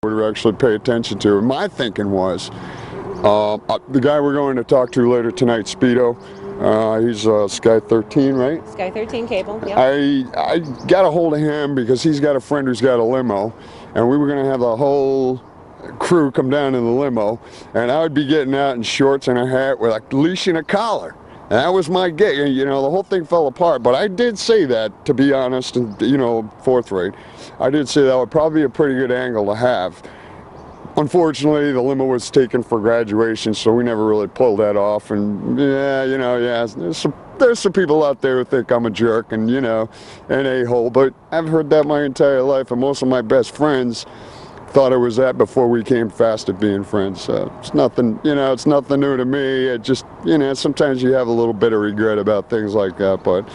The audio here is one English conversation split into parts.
would actually pay attention to. And my thinking was, the guy we're going to talk to later tonight, Speedo, he's Sky 13, right? Sky 13 cable, yep. I got a hold of him because he's got a friend who's got a limo, and we were going to have the whole crew come down in the limo, and I would be getting out in shorts and a hat with a leash and a collar. And that was my gig. You know, the whole thing fell apart, but I did say that, to be honest, and, you know, forthright. I did say that would probably be a pretty good angle to have. Unfortunately, the limo was taken for graduation, so we never really pulled that off. And yeah, you know, yeah, there's some people out there who think I'm a jerk and, you know, an a-hole, but I've heard that my entire life, and most of my best friends thought it was that before we came fast at being friends. So it's nothing, you know, it's nothing new to me. It just, you know, sometimes you have a little bit of regret about things like that, but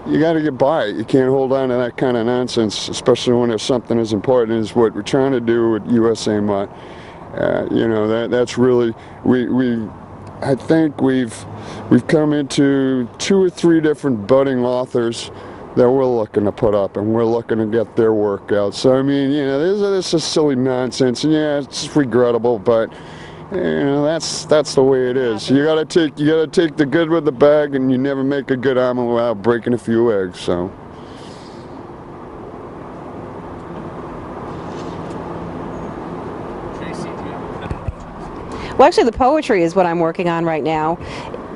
you got to get by it. You can't hold on to that kind of nonsense, especially when there's something as important as what we're trying to do with USA Mutt. You know, that's really, I think we've come into 2 or 3 different budding authors that we're looking to put up, and we're looking to get their work out. So I mean, you know, this is silly nonsense, and yeah, it's regrettable, but you know, that's the way it is. You gotta take the good with the bad, and you never make a good omelet without breaking a few eggs. So. Tracy, do you have Well, actually, the poetry is what I'm working on right now.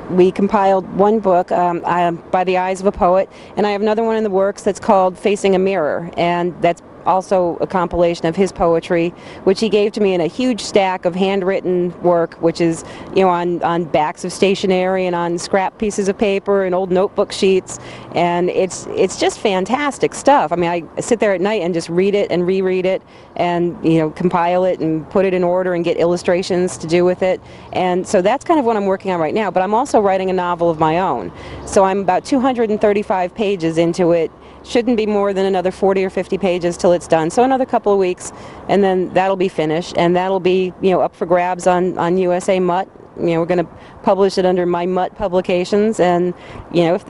We compiled one book, By the Eyes of a Poet, and I have another one in the works that's called Facing a Mirror, and that's also a compilation of his poetry, which he gave to me in a huge stack of handwritten work, which is, you know, on backs of stationery and on scrap pieces of paper and old notebook sheets, and it's just fantastic stuff. I mean, I sit there at night and just read it and reread it, and, you know, compile it and put it in order and get illustrations to do with it, and so that's kind of what I'm working on right now. But I'm also writing a novel of my own, so I'm about 235 pages into it. Shouldn't be more than another 40 or 50 pages till it's done. So another couple of weeks, and then that'll be finished, and that'll be, you know, up for grabs on USA Mutt. You know, we're going to publish it under My Mutt Publications, and, you know, if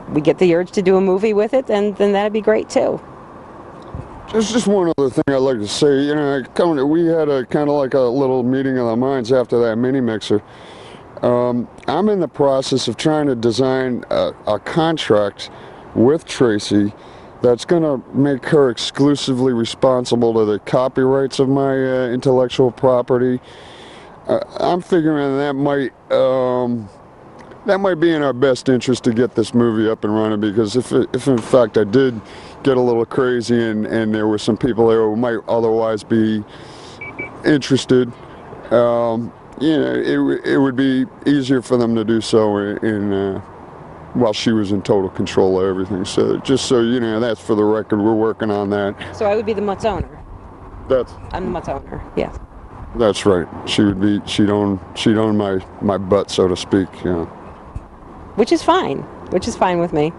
we get the urge to do a movie with it, then that'd be great too. There's just one other thing I'd like to say. You know, we had a kind of like a little meeting of the minds after that mini mixer. I'm in the process of trying to design a contract with Tracy that's going to make her exclusively responsible to the copyrights of my intellectual property. I'm figuring that might be in our best interest to get this movie up and running, because if in fact I did get a little crazy and there were some people there who might otherwise be interested, you know, it would be easier for them to do so while she was in total control of everything. So just so you know, that's for the record, we're working on that. So I would be the Mutt's owner. I'm the Mutt's owner, yes. That's right. She'd own my butt, so to speak, yeah. Which is fine with me.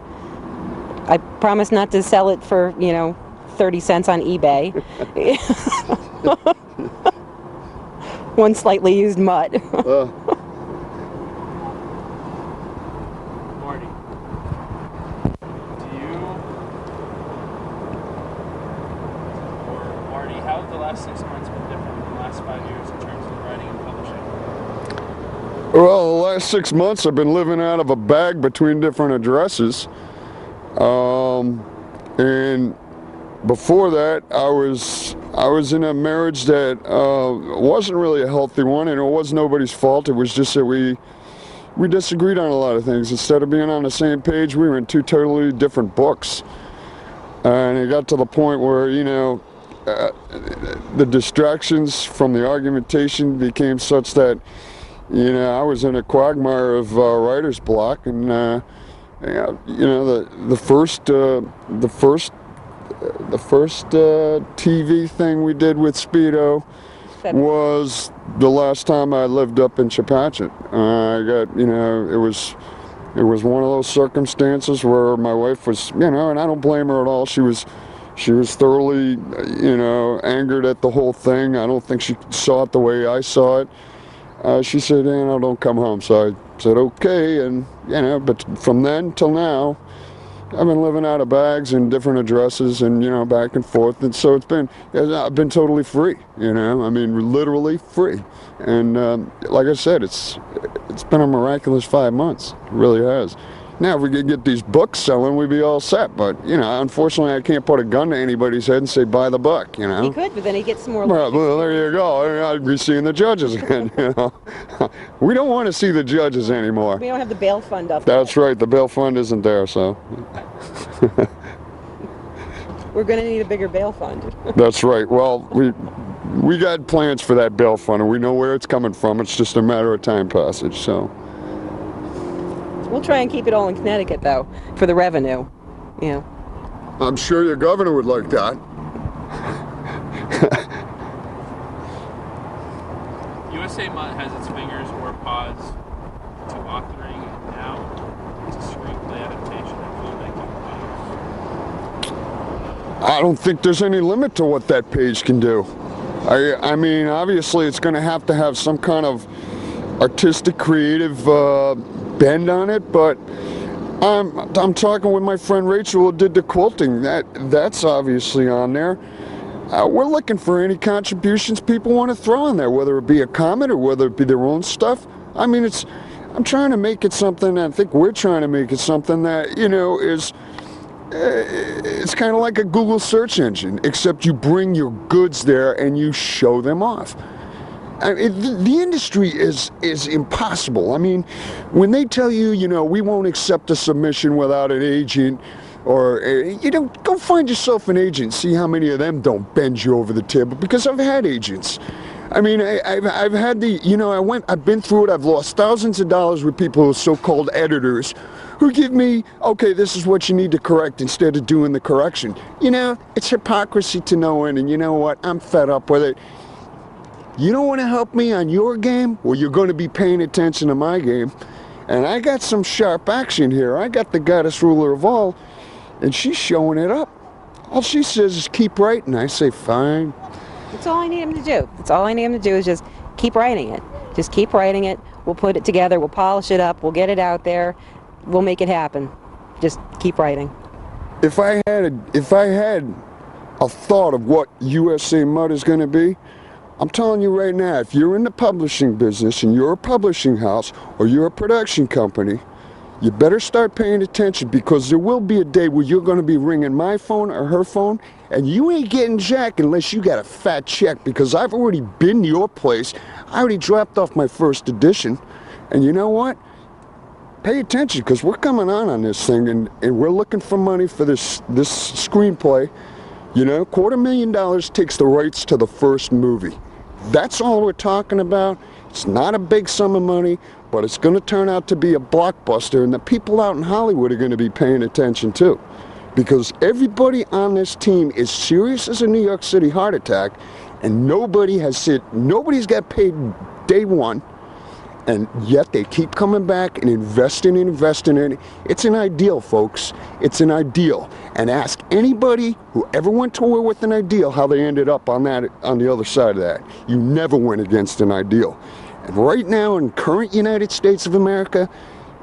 I promise not to sell it for, you know, 30 cents on eBay. One slightly used Mutt. How have the last 6 months been different than the last 5 years in terms of writing and publishing? Well, the last 6 months I've been living out of a bag between different addresses. And before that, I was in a marriage that wasn't really a healthy one, and it was nobody's fault. It was just that we disagreed on a lot of things. Instead of being on the same page, we were in 2 totally different books. And it got to the point where, you know, the distractions from the argumentation became such that, you know, I was in a quagmire of writer's block, and you know, the first TV thing we did with Speedo was the last time I lived up in Chepachet. I got, you know, it was one of those circumstances where my wife was, you know, and I don't blame her at all. She was thoroughly, you know, angered at the whole thing. I don't think she saw it the way I saw it. She said, you know, don't come home. So I said, okay, and, you know, but from then till now, I've been living out of bags and different addresses and, you know, back and forth. And so I've been totally free, you know, I mean, literally free. And like I said, it's been a miraculous 5 months. It really has. Now, if we could get these books selling, we'd be all set. But, you know, unfortunately, I can't put a gun to anybody's head and say, buy the book, you know. He could, but then he gets some more. Well, there you go. I'd be seeing the judges again, you know. We don't want to see the judges anymore. We don't have the bail fund up. That's right. The bail fund isn't there, so. We're going to need a bigger bail fund. That's right. Well, we got plans for that bail fund, and we know where it's coming from. It's just a matter of time passage, so. We'll try and keep it all in Connecticut, though, for the revenue. Yeah. I'm sure your governor would like that. USA Mutt has its fingers or paws to authoring now to screenplay adaptation and filmmaking. I don't think there's any limit to what that page can do. I mean, obviously, it's going to have some kind of artistic, creative bend on it, but I'm talking with my friend Rachel who did the quilting. That's obviously on there. We're looking for any contributions people want to throw in there, whether it be a comment or whether it be their own stuff. I mean, I'm trying to make it something, I think we're trying to make it something that, you know, is, it's kind of like a Google search engine, except you bring your goods there and you show them off. I mean, the industry is impossible. I mean, when they tell you, you know, we won't accept a submission without an agent, or, you know, go find yourself an agent, see how many of them don't bend you over the table, because I've had agents. I mean, I've had the, you know, I've been through it. I've lost thousands of dollars with people who are so-called editors who give me, okay, this is what you need to correct instead of doing the correction. You know, it's hypocrisy to no end, and you know what? I'm fed up with it. You don't want to help me on your game? Well, you're going to be paying attention to my game. And I got some sharp action here. I got the goddess ruler of all, and she's showing it up. All she says is keep writing. I say, fine. That's all I need him to do. That's all I need him to do is just keep writing it. Just keep writing it. We'll put it together. We'll polish it up. We'll get it out there. We'll make it happen. Just keep writing. If I had a thought of what USA Mud is going to be, I'm telling you right now, if you're in the publishing business and you're a publishing house or you're a production company, you better start paying attention, because there will be a day where you're going to be ringing my phone or her phone and you ain't getting jack unless you got a fat check, because I've already been to your place. I already dropped off my first edition, and you know what? Pay attention, because we're coming on this thing, and we're looking for money for this screenplay. You know, $250,000 takes the rights to the first movie. That's all we're talking about. It's not a big sum of money, but it's going to turn out to be a blockbuster, and the people out in Hollywood are going to be paying attention too, because everybody on this team is serious as a New York City heart attack, and nobody's got paid day one, and yet they keep coming back and investing in it. It's an ideal, folks. It's an ideal. And ask anybody who ever went to war with an ideal how they ended up on the other side of that. You never went against an ideal. And right now in current United States of America,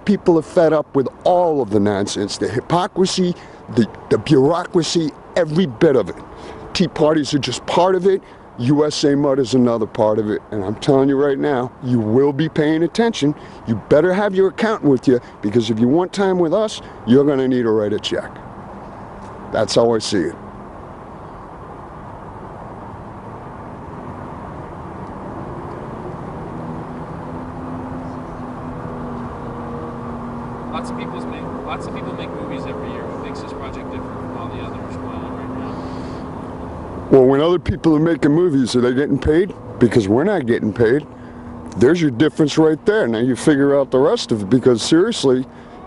people are fed up with all of the nonsense, the hypocrisy, the bureaucracy, every bit of it. Tea parties are just part of it. USA Mud is another part of it, and I'm telling you right now, you will be paying attention. You better have your accountant with you, because if you want time with us, you're going to need to write a check. That's how I see it. Lots of people make movies every year. What makes this project different from all the others going on right now? Well, when other people are making movies, are they getting paid? Because we're not getting paid. There's your difference right there. Now you figure out the rest of it, because seriously,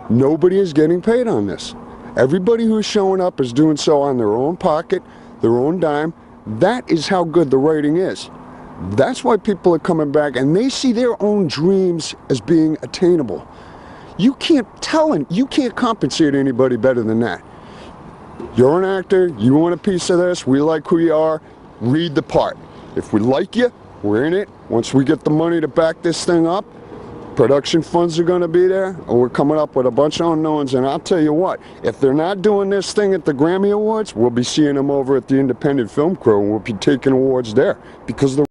nobody is getting paid on this. Everybody who's showing up is doing so on their own pocket, their own dime. That is how good the writing is. That's why people are coming back, and they see their own dreams as being attainable. You can't compensate anybody better than that. You're an actor, you want a piece of this, we like who you are, read the part. If we like you, we're in it. Once we get the money to back this thing up, production funds are going to be there, and we're coming up with a bunch of unknowns. And I'll tell you what, if they're not doing this thing at the Grammy Awards, we'll be seeing them over at the Independent Film Crew, and we'll be taking awards there because the